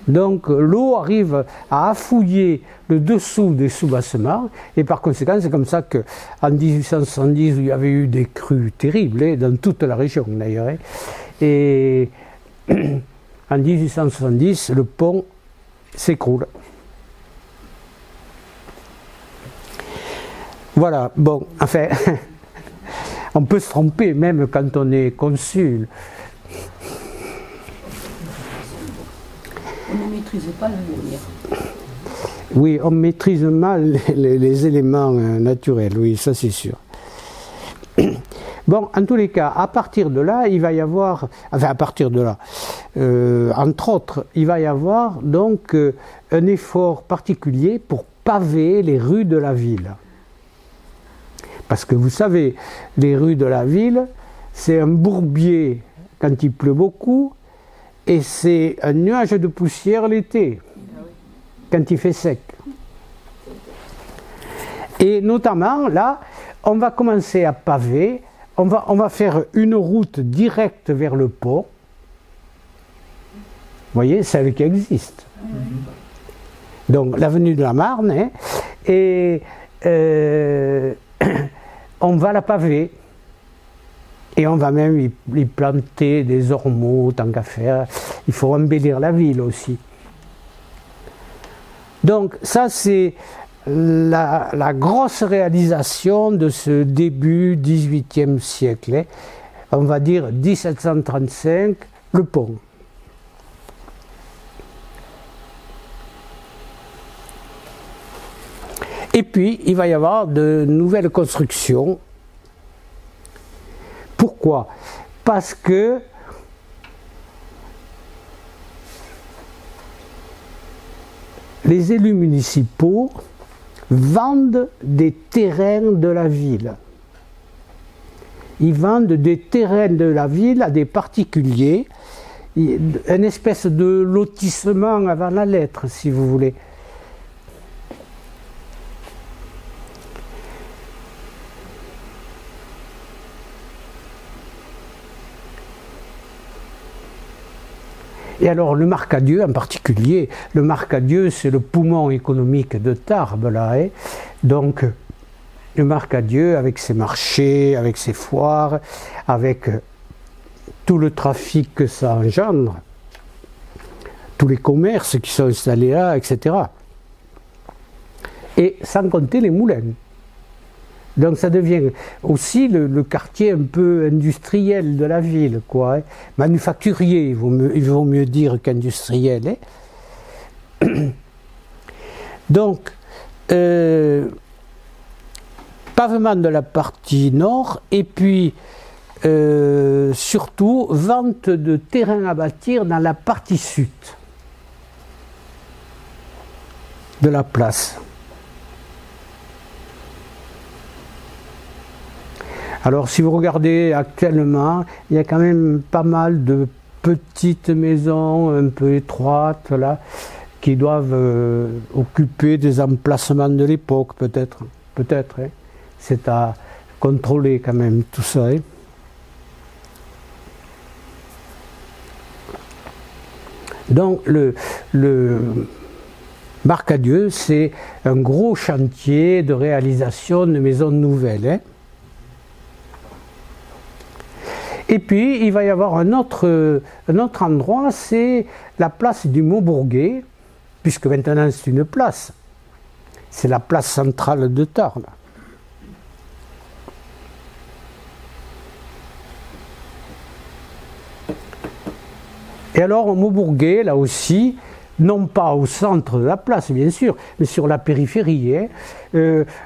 Donc l'eau arrive à affouiller le dessous des soubassements, et par conséquent, c'est comme ça qu'en 1870, où il y avait eu des crues terribles, dans toute la région d'ailleurs, et en 1870, le pont s'écroule. Voilà, bon, enfin, on peut se tromper même quand on est consul. On ne maîtrise pas l'avenir. Oui, on maîtrise mal les éléments naturels, oui, ça c'est sûr. Bon, en tous les cas, à partir de là, il va y avoir, enfin à partir de là, entre autres, il va y avoir donc un effort particulier pour paver les rues de la ville. Parce que vous savez, les rues de la ville, c'est un bourbier quand il pleut beaucoup, et c'est un nuage de poussière l'été, quand il fait sec. Et notamment, là, on va commencer à paver, on va faire une route directe vers le pont, voyez, celle qui existe. Donc l'avenue de la Marne, hein, et on va la paver. Et on va même y planter des ormeaux, tant qu'à faire. Il faut embellir la ville aussi. Donc ça c'est la grosse réalisation de ce début XVIIIe siècle. Hein. On va dire 1735, le pont. Et puis, il va y avoir de nouvelles constructions. Pourquoi? Parce que les élus municipaux vendent des terrains de la ville. Ils vendent des terrains de la ville à des particuliers, une espèce de lotissement avant la lettre, si vous voulez. Et alors le Marcadieu en particulier, le Marcadieu c'est le poumon économique de Tarbes là, hein. Donc le Marcadieu avec ses marchés, avec ses foires, avec tout le trafic que ça engendre, tous les commerces qui sont installés là, etc. Et sans compter les moulins. Donc ça devient aussi le quartier un peu industriel de la ville, quoi. Hein. Manufacturier, il vaut mieux dire qu'industriel. Hein. Donc, pavement de la partie nord, et puis surtout vente de terrain à bâtir dans la partie sud de la place. Alors si vous regardez actuellement, il y a quand même pas mal de petites maisons un peu étroites là, qui doivent occuper des emplacements de l'époque peut-être. Peut-être, hein. C'est à contrôler quand même tout ça. Hein. Donc le Marcadieu, c'est un gros chantier de réalisation de maisons nouvelles. Hein. Et puis, il va y avoir un autre endroit, c'est la place du Maubourguet, puisque maintenant c'est une place. C'est la place centrale de Tarbes. Et alors, au Maubourguet, là aussi, non pas au centre de la place, bien sûr, mais sur la périphérie. Hein.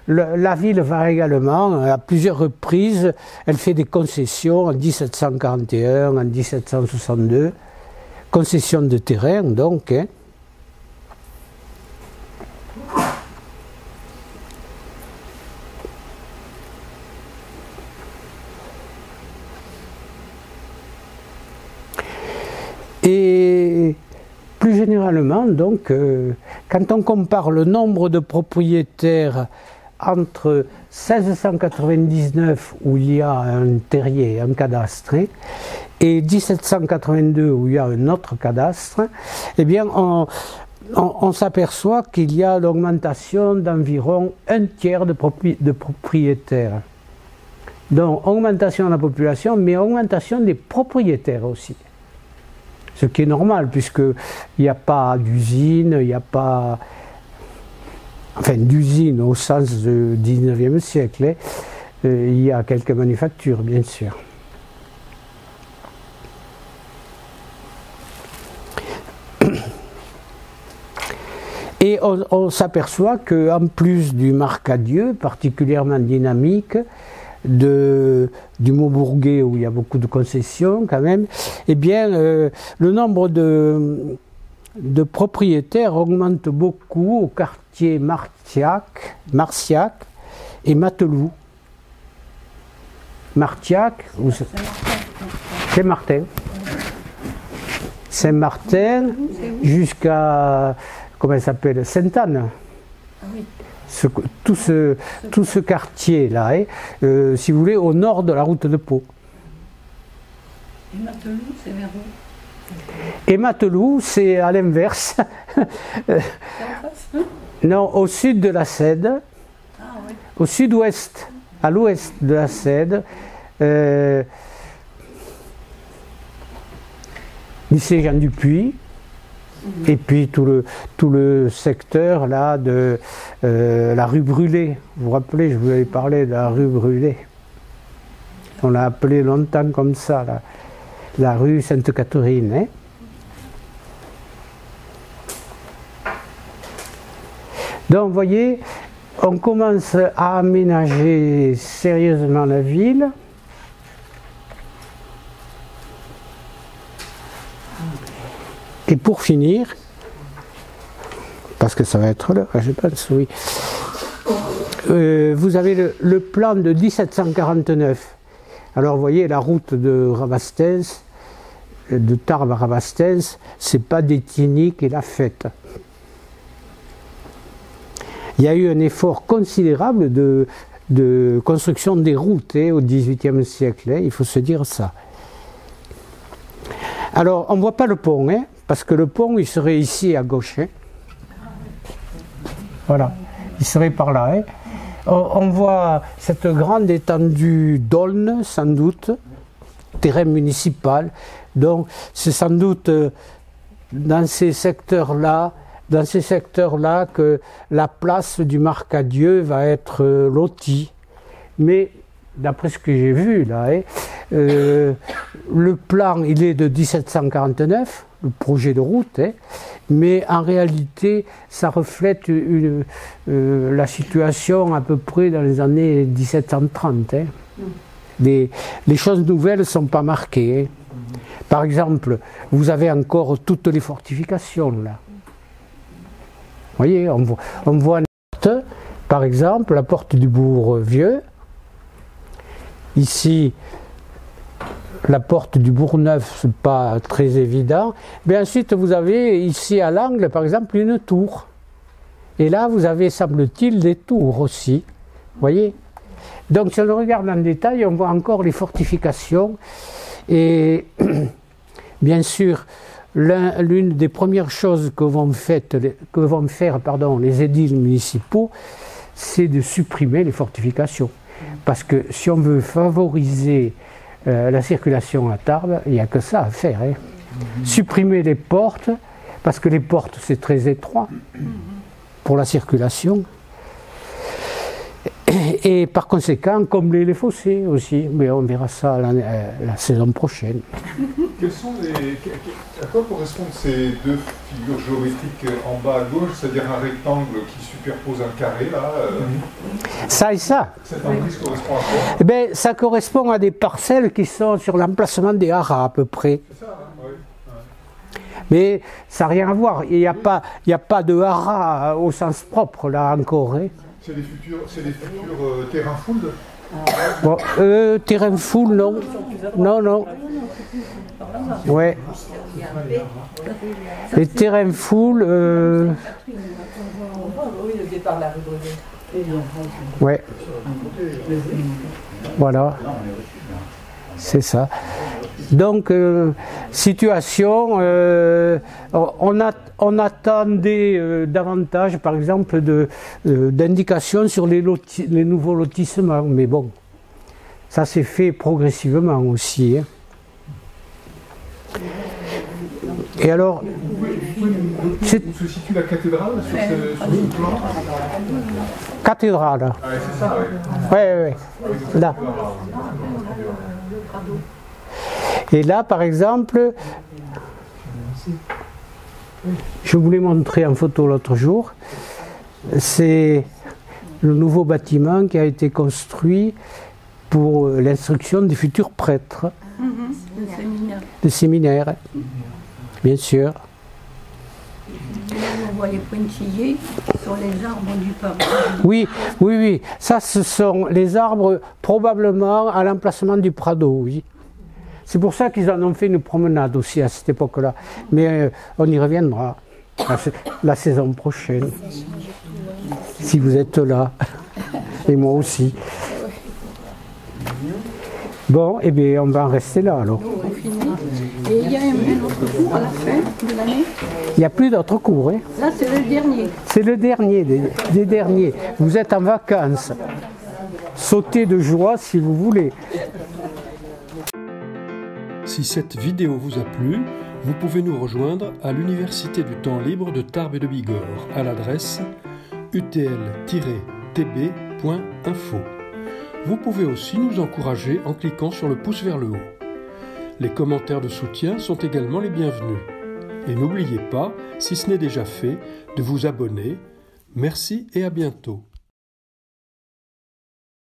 La ville va également, à plusieurs reprises, elle fait des concessions en 1741, en 1762, concessions de terrain, donc. Hein. Et plus généralement, donc, quand on compare le nombre de propriétaires entre 1699, où il y a un terrier, un cadastre, et 1782, où il y a un autre cadastre, eh bien, on s'aperçoit qu'il y a l'augmentation d'environ un tiers de propriétaires. Donc, augmentation de la population, mais augmentation des propriétaires aussi. Ce qui est normal, puisqu'il n'y a pas d'usine, il n'y a pas... Enfin, d'usine au sens du 19e siècle. Hein. Il y a quelques manufactures, bien sûr. Et on s'aperçoit qu'en plus du Marcadieu, particulièrement dynamique, du Maubourguet où il y a beaucoup de concessions quand même, eh bien le nombre de propriétaires augmente beaucoup au quartier Marciac et Mateloux. Marciac, Saint-Martin. Saint-Martin jusqu'à, comment elle s'appelle, Sainte-Anne. Ah oui. Tout ce quartier-là, hein, si vous voulez, au nord de la route de Pau. Et Mateloux, c'est vers où? Et Mateloux, c'est à l'inverse. Non, au sud de la Cède, au sud-ouest, à l'ouest de la Cède, lycée Jean Dupuis, et puis tout le secteur là de la rue Brûlé. Vous vous rappelez, je vous avais parlé de la rue Brûlé. On l'a appelée longtemps comme ça, la rue Sainte-Catherine. Hein. Donc, vous voyez, on commence à aménager sérieusement la ville. Et pour finir, parce que ça va être là, je pense, oui, vous avez le plan de 1749. Alors, vous voyez, la route de Rabastens, de Tarbes à Rabastens, c'est pas d'Étigny qui l'a faite. Il y a eu un effort considérable de construction des routes au XVIIIe siècle, il faut se dire ça. Alors, on ne voit pas le pont, parce que le pont, il serait ici à gauche. Voilà, il serait par là. On voit cette grande étendue d'Aulne, sans doute, terrain municipal. Donc, c'est sans doute dans ces secteurs-là que la place du Marcadieu va être lotie. Mais d'après ce que j'ai vu là, le plan il est de 1749, le projet de route, mais en réalité ça reflète la situation à peu près dans les années 1730. Les choses nouvelles ne sont pas marquées. Par exemple, vous avez encore toutes les fortifications là. Vous voyez, on voit une porte, par exemple, la porte du Bourg-Vieux. Ici, la porte du Bourg-Neuf, ce n'est pas très évident. Mais ensuite, vous avez ici à l'angle, par exemple, une tour. Et là, vous avez, semble-t-il, des tours aussi. Vous voyez? Donc, si on regarde en détail, on voit encore les fortifications. Et bien sûr, l'une des premières choses que vont faire les édiles municipaux, c'est de supprimer les fortifications. Parce que si on veut favoriser la circulation à Tarbes, il n'y a que ça à faire. Supprimer les portes, parce que les portes c'est très étroit pour la circulation. Et par conséquent, combler les fossés aussi. Mais on verra ça la saison prochaine. À quoi correspondent ces deux figures géométriques en bas à gauche, c'est-à-dire un rectangle qui superpose un carré là Ça et ça. Cette emprise correspond à quoi? Eh bien, ça correspond à des parcelles qui sont sur l'emplacement des haras à peu près. C'est ça, oui. Mais ça n'a rien à voir. Il n'y a pas de haras au sens propre là encore. C'est des futurs terrains fouled? Bon, terrain full, non. Non. Ouais. Les terrains full. Oui, le départ de la rue Brûlé. Ouais. Voilà. C'est ça. Donc, situation, on attendait davantage, par exemple, d'indications sur les nouveaux lotissements. Mais bon, ça s'est fait progressivement aussi. Et alors, où se situe la cathédrale sur ce plan? Cathédrale. Ah, c'est ça, oui. Ouais. Là. Et là, par exemple, je vous l'ai montré en photo l'autre jour, c'est le nouveau bâtiment qui a été construit pour l'instruction des futurs prêtres. Le séminaire, bien sûr. On voit les pointillés sur les arbres du parc. Oui. Ça, ce sont les arbres probablement à l'emplacement du Prado, oui. C'est pour ça qu'ils en ont fait une promenade aussi à cette époque-là. Mais on y reviendra la saison prochaine, si vous êtes là, et moi aussi. Bon, eh bien, on va en rester là alors. Et il y a un autre cours à la fin de l'année. Il n'y a plus d'autres cours. Hein. Là, c'est le dernier. C'est le dernier des derniers. Vous êtes en vacances. Sautez de joie si vous voulez. Si cette vidéo vous a plu, vous pouvez nous rejoindre à l'Université du temps libre de Tarbes et de Bigorre à l'adresse utl-tb.info. Vous pouvez aussi nous encourager en cliquant sur le pouce vers le haut. Les commentaires de soutien sont également les bienvenus. Et n'oubliez pas, si ce n'est déjà fait, de vous abonner. Merci et à bientôt.